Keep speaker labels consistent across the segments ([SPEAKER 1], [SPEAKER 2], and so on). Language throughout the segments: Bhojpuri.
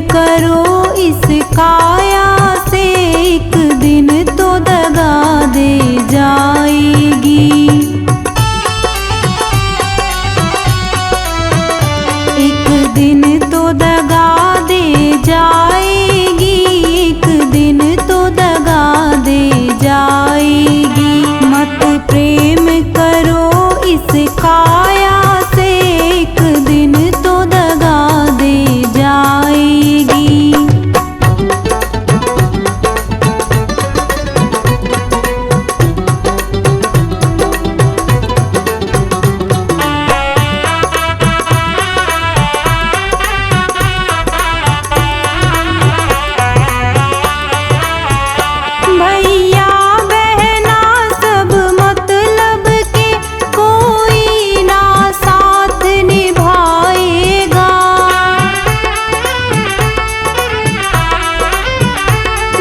[SPEAKER 1] करो इस काया से, एक दिन तो दगा दे जाएगी। एक दिन तो दगा दे जाएगी, एक दिन तो दगा दे जाएगी। मत प्रेम करो इस काया से, एक दिन तो दगा दे जाएगी। भैया बहना सब मतलब के, कोई ना साथ निभाएगा।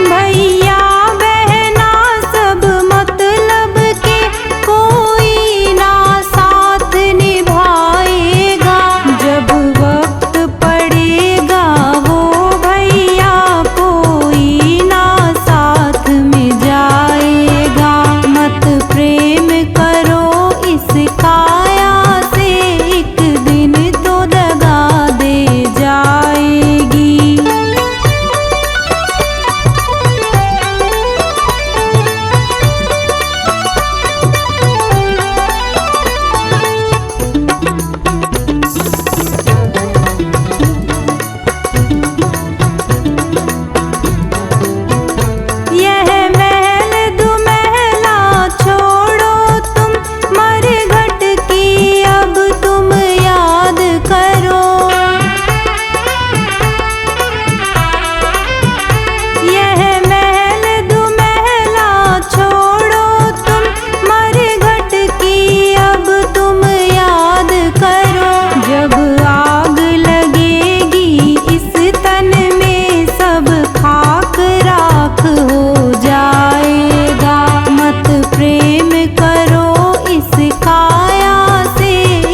[SPEAKER 1] भैया बहना सब मतलब के, कोई ना साथ निभाएगा। जब वक्त पड़ेगा वो भैया कोई ना साथ में जाएगा। मत प्रेम करो इस काया से, एक दिन तो दगा दे जाएगी। यह महल दुमहला छोड़ो तुम, मरघट की अब तुम याद करो। यह महल दुमहला छोड़ो तुम, मरघट की अब तुम याद करो। जब आग लगेगी इस तन में, सब खाक राख हो जाएगा। मत प्रेम करो इस काया से,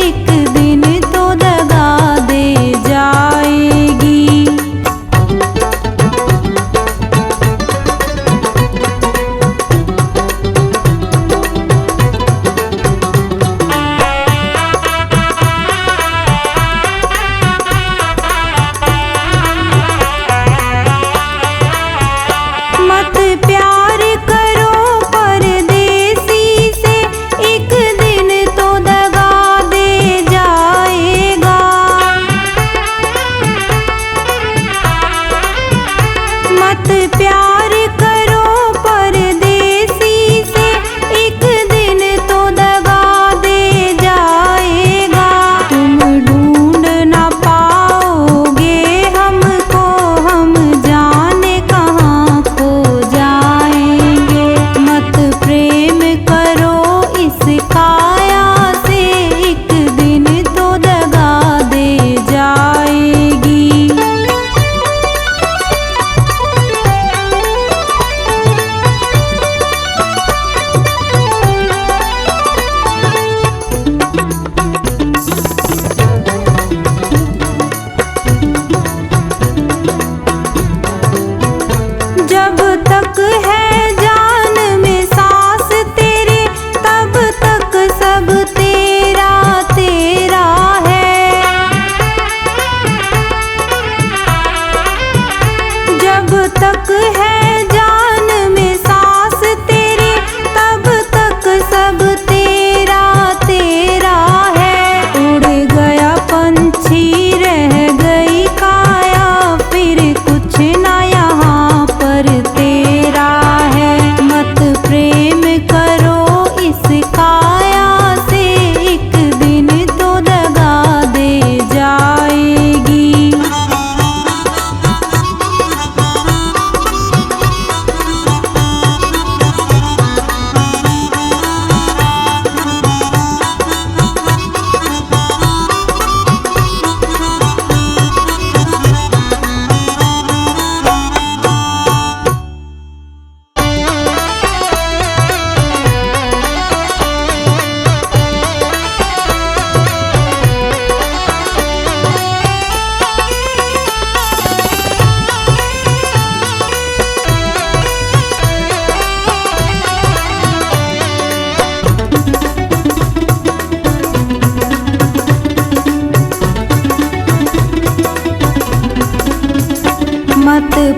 [SPEAKER 1] एक दिन तो दगा दे जाएगी। मत प्यार करो परदेसी से, एक दिन तो दगा दे जाएगा। मत प्यार करो परदेसी से, एक दिन तो दगा दे जाएगा। तुम ढूंढ ना पाओगे हमको, हम जाने कहाँ खो जाएंगे। मत प्रेम करो इस काया से, एक दिन तो दगा दे जाएगी। जब तक है जान में सांस तेरे, तब तक सब तेरा तेरा है। जब तक है जान में सांस तेरे, तब तक सब तेरा तेरा है। उड़ गया पंछी रह गई काया, फिर कुछ ना यहाँ पर तेरा है। मत प्रेम करो इस काया से, एक दिन तो दगा दे जाएगी।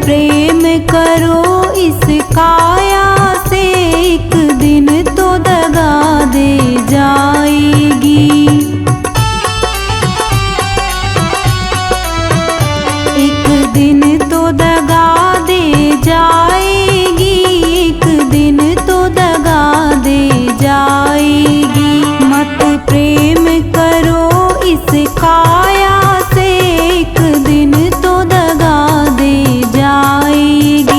[SPEAKER 1] प्रेम करो इस काया से, एक दिन तो दगा दे जाएगी। एक दिन तो दगा दे जाएगी, एक दिन तो दगा दे जाएगी। मत प्रेम करो इस काया से, एक दिन तो दगा दे जाएगी।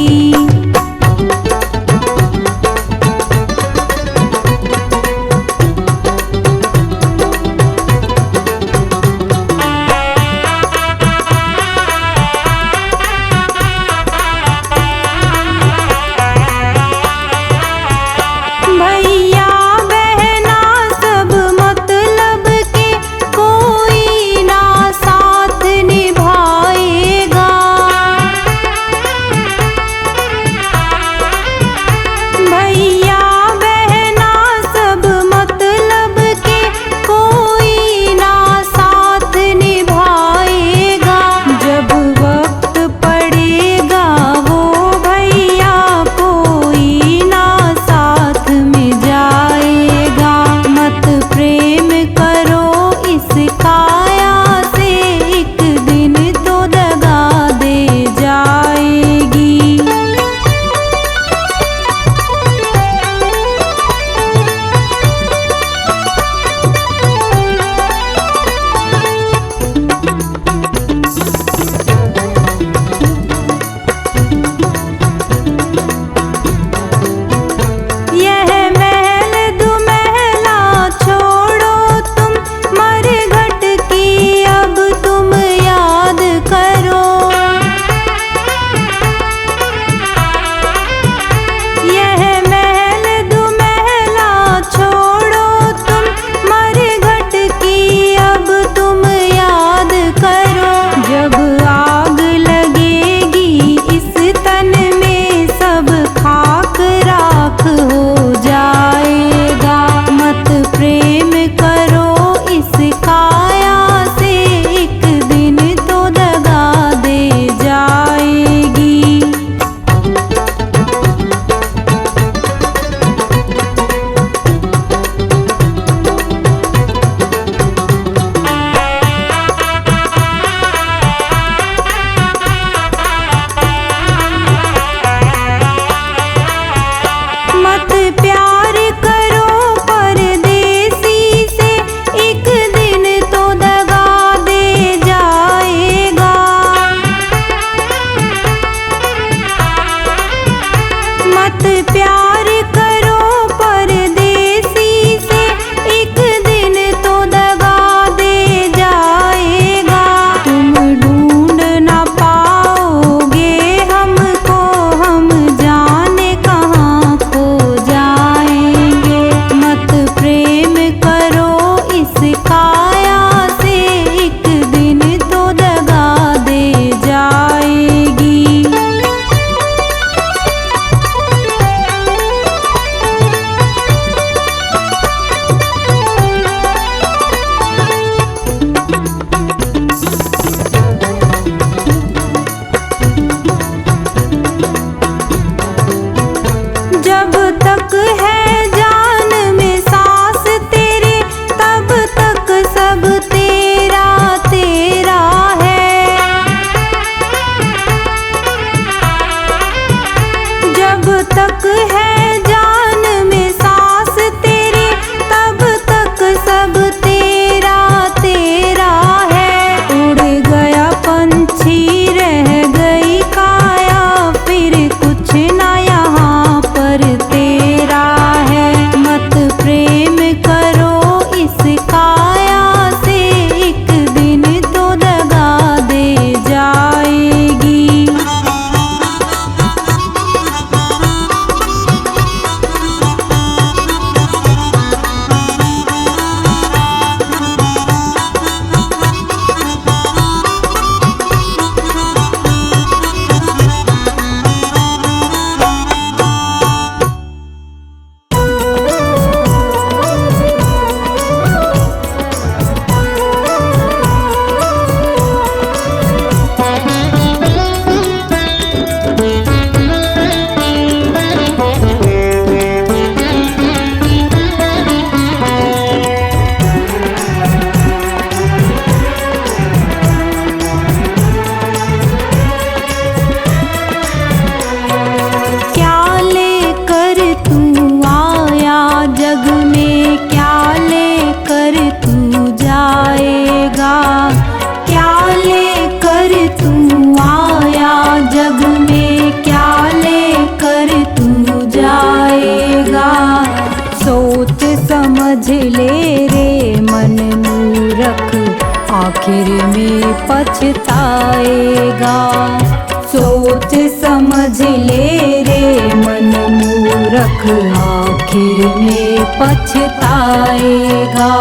[SPEAKER 1] समझ ले रे मन मूरख, आखिर में पछताएगा।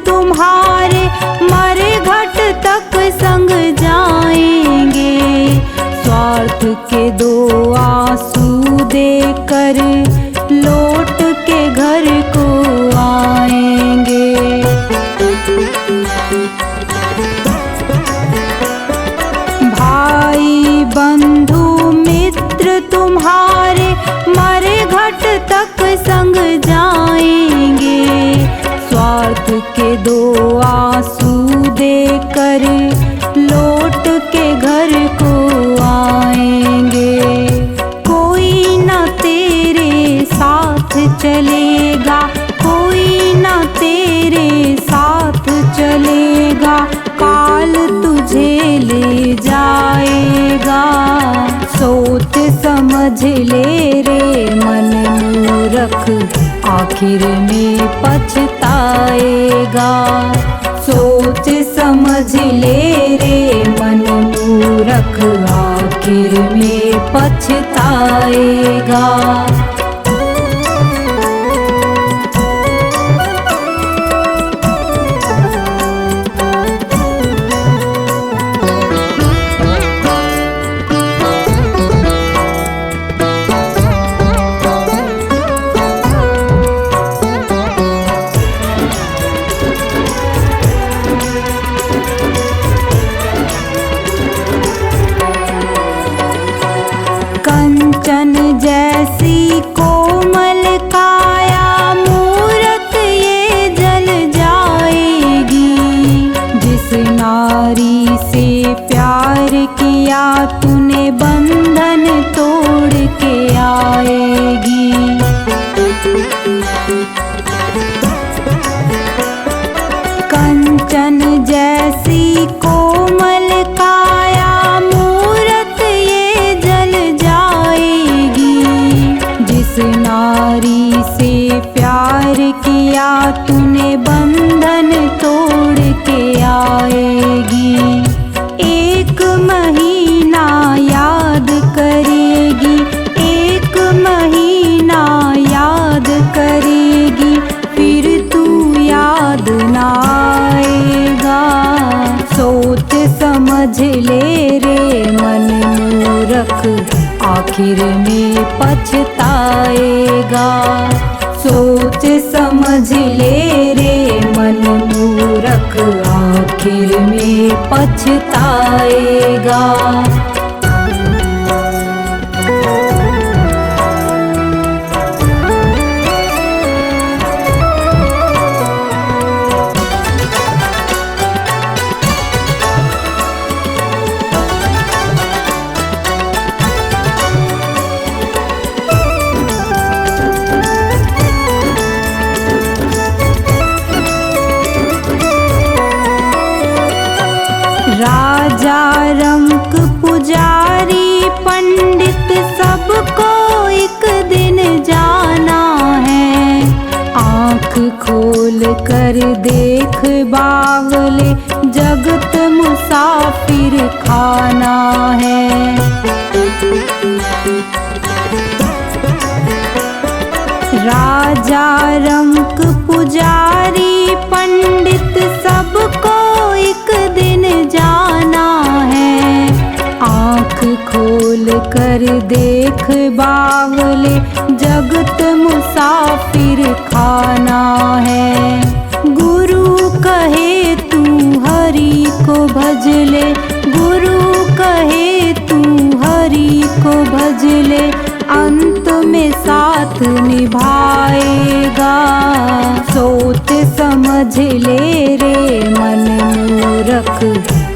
[SPEAKER 1] तुम्हारे मरे घट तक संग जाएंगे, स्वार्थ के दो आंसू देकर लौट के घर को आएंगे। भाई बंधु मित्र तुम्हारे मरे घट तक संग जाएंगे, स्वार्थ के दो आंसू देकर लौट के घर को आएंगे। कोई ना तेरे साथ चलेगा, कोई ना तेरे साथ चलेगा, काल तुझे ले जाएगा। सोच समझ ले रे मन मूरख, आखिर में पछताएगा। सोच समझ ले रे मन मूरख, आखिर में पछताएगा। कंचन जैसी कोमल काया मूरत ये जल जाएगी, जिस नारी से प्यार किया तूने बंधन तोड़ के आएगी। कंचन जैसी कोमल काया मूरत ये जल जाएगी, जिस नारी से प्यार किया तूने बंधन तोड़ के आएगी। एक महीना याद करेगी, एक महीना याद करेगी, फिर तू याद ना आएगा। सोच समझ ले रे मन मूरख, आखिर में पछताएगा। सोच समझ ले रे मन मूरख, आखिर में पछताएगा। राजा रंक पुजारी पंडित सबको एक दिन जाना है, आँख खोल कर देख बावले जगत मुसाफिर खाना है। राजा रंक पुजारी पंडित सबको एक दिन जाना है, आँख खोल कर देख बावले जगत मुसाफिर खाना है। गुरु कहे तू हरि को भज ले, गुरु कहे तू हरि को भज ले, अंत में साथ निभाएगा। सोच समझ ले रे मन मूरख,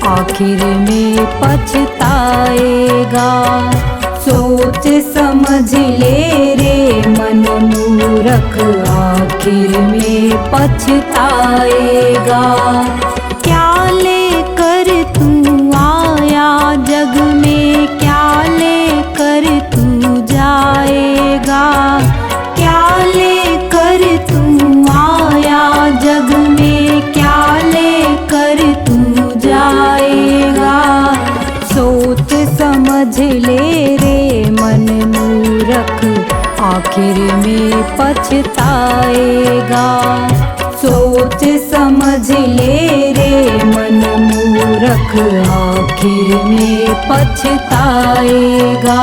[SPEAKER 1] आखिर में पछताएगा। सोच समझ ले रे मन मूरख, आखिर में पछताएगा। क्या लेकर तू आया जग में, क्या लेकर तू जाएगा। क्या लेकर तू आया जग में, क्या लेकर तू जाएगा। सोच समझ ले रे मन मूरख, आखिर में पछताएगा। सोच समझ ले रे मन मूरख, आखिर में पछताएगा।